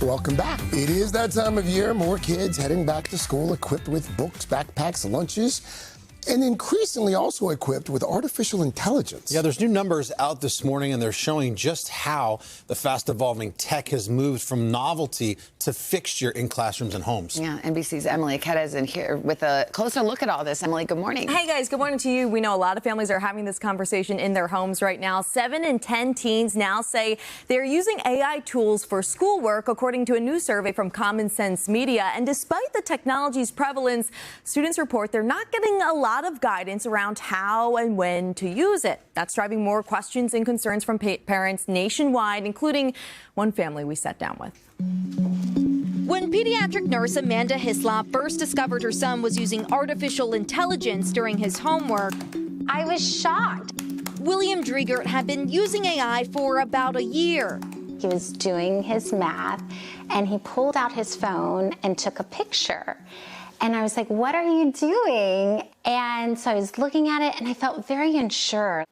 Welcome back. It is that time of year. More kids heading back to school equipped with books, backpacks, lunches, and increasingly also equipped with artificial intelligence. Yeah, there's new numbers out this morning, and they're showing just how the fast-evolving tech has moved from novelty to fixture in classrooms and homes. Yeah, NBC's Emilie Ikeda is in here with a closer look at all this. Emilie, good morning. Hey, guys, good morning to you. We know a lot of families are having this conversation in their homes right now. 7 in 10 teens now say they're using AI tools for schoolwork, according to a new survey from Common Sense Media. And despite the technology's prevalence, students report they're not getting a lot of guidance around how and when to use it. That's driving more questions and concerns from parents nationwide, including one family we sat down with. When pediatric nurse Amanda Hislop first discovered her son was using artificial intelligence during his homework, I was shocked. William Driegert had been using AI for about a year. He was doing his math, and he pulled out his phone and took a picture. And I was like, what are you doing? And so I was looking at it, and I felt very unsure.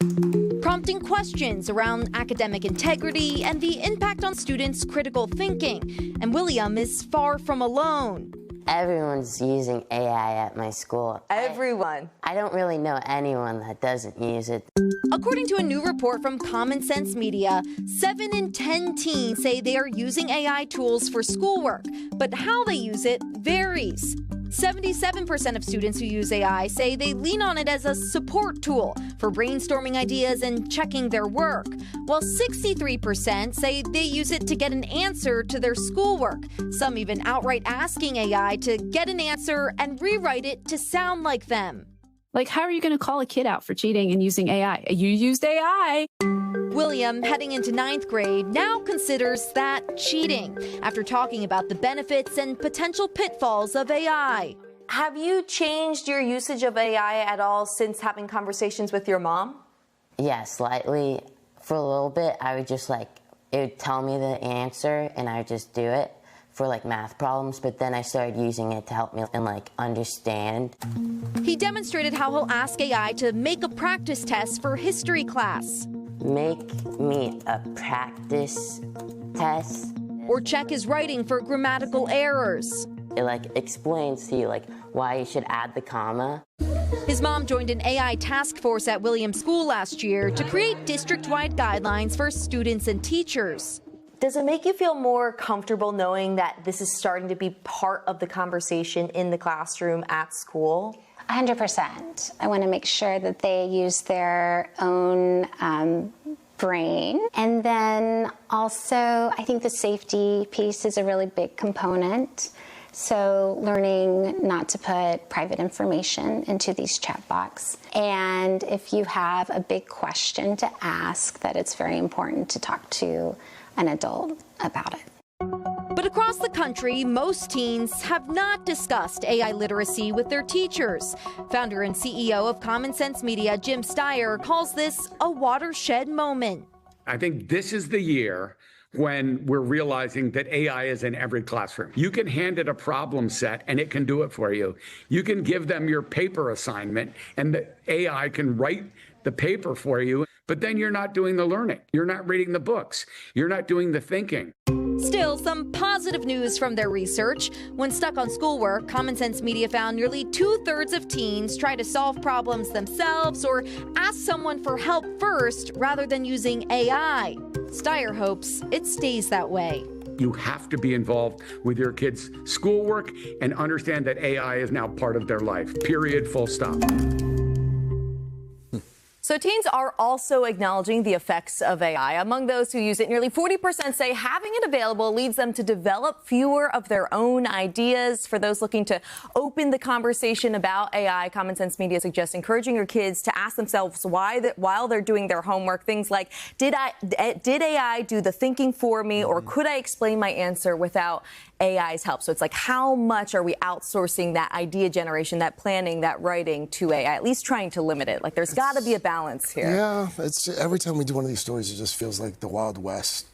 Prompting questions around academic integrity and the impact on students' critical thinking. And William is far from alone. Everyone's using AI at my school. Everyone. I don't really know anyone that doesn't use it. According to a new report from Common Sense Media, 7 in 10 teens say they are using AI tools for schoolwork, but how they use it varies. 77% of students who use AI say they lean on it as a support tool for brainstorming ideas and checking their work, while 63% say they use it to get an answer to their schoolwork, some even outright asking AI to get an answer and rewrite it to sound like them. Like, how are you going to call a kid out for cheating and using AI? You used AI. William, heading into 9th grade, now considers that cheating after talking about the benefits and potential pitfalls of AI. Have you changed your usage of AI at all since having conversations with your mom? Yeah, slightly. For a little bit, I would just it would tell me the answer and I would just do it for math problems, but then I started using it to help me and understand. He demonstrated how he'll ask AI to make a practice test for history class. Make me a practice test. Or check his writing for grammatical errors. It explains to you why you should add the comma. His mom joined an AI task force at Williams School last year to create district-wide guidelines for students and teachers. Does it make you feel more comfortable knowing that this is starting to be part of the conversation in the classroom at school? 100%. I want to make sure that they use their own brain. And then also, I think the safety piece is a really big component. So learning not to put private information into these chat boxes. And if you have a big question to ask, that it's very important to talk to an adult about it. But across the country, most teens have not discussed AI literacy with their teachers. Founder and CEO of Common Sense Media, Jim Steyer, calls this a watershed moment. I think this is the year when we're realizing that AI is in every classroom. You can hand it a problem set and it can do it for you. You can give them your paper assignment and the AI can write the paper for you, but then you're not doing the learning. You're not reading the books. You're not doing the thinking. Still, some positive news from their research. When stuck on schoolwork, Common Sense Media found nearly 2/3 of teens try to solve problems themselves or ask someone for help first rather than using AI. Steyer hopes it stays that way. You have to be involved with your kids' schoolwork and understand that AI is now part of their life. Period. Full stop. So teens are also acknowledging the effects of AI. Among those who use it, nearly 40% say having it available leads them to develop fewer of their own ideas. For those looking to open the conversation about AI, Common Sense Media suggests encouraging your kids to ask themselves while they're doing their homework, things like, did AI do the thinking for me, or could I explain my answer without AI's help? So it's how much are we outsourcing that idea generation, that planning, that writing to AI, at least trying to limit it? There's got to be a balance here. Yeah, it's every time we do one of these stories, it just feels like the Wild West.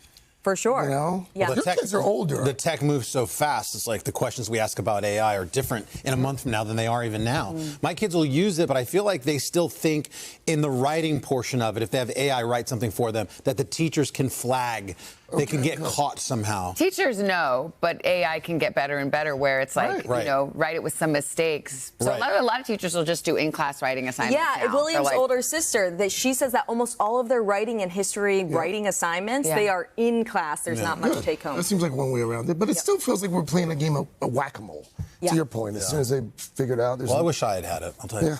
For sure. You know? Yeah. Well, Your kids are older. The tech moves so fast. It's like the questions we ask about AI are different in a month from now than they are even now. My kids will use it, but I feel like they still think in the writing portion of it, if they have AI write something for them, that the teachers can flag. They can get caught somehow. Teachers know, but AI can get better and better where it's like, Right. you know, write it with some mistakes. So a lot of teachers will just do in-class writing assignments Yeah, now. William's They're like, older sister, that she says that almost all of their writing and history writing assignments, they are in class. There's not much take home. That seems like one way around it, but it still feels like we're playing a game of whack-a-mole. To your point, as soon as they figured out, there's. Well, I wish I had had it. I'll tell you.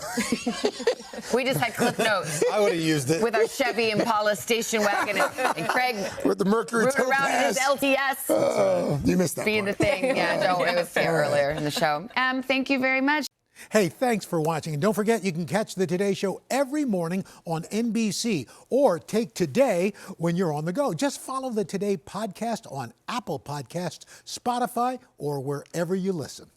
we just had Cliff Notes. I would have used it With our Chevy Impala station wagon and Craig with the Mercury rode around in his LTS. You missed that Being part. the thing. Yeah, no, it was earlier in the show. Thank you very much. Hey, thanks for watching. And don't forget, you can catch the Today Show every morning on NBC or take Today when you're on the go. Just follow the Today podcast on Apple Podcasts, Spotify, or wherever you listen.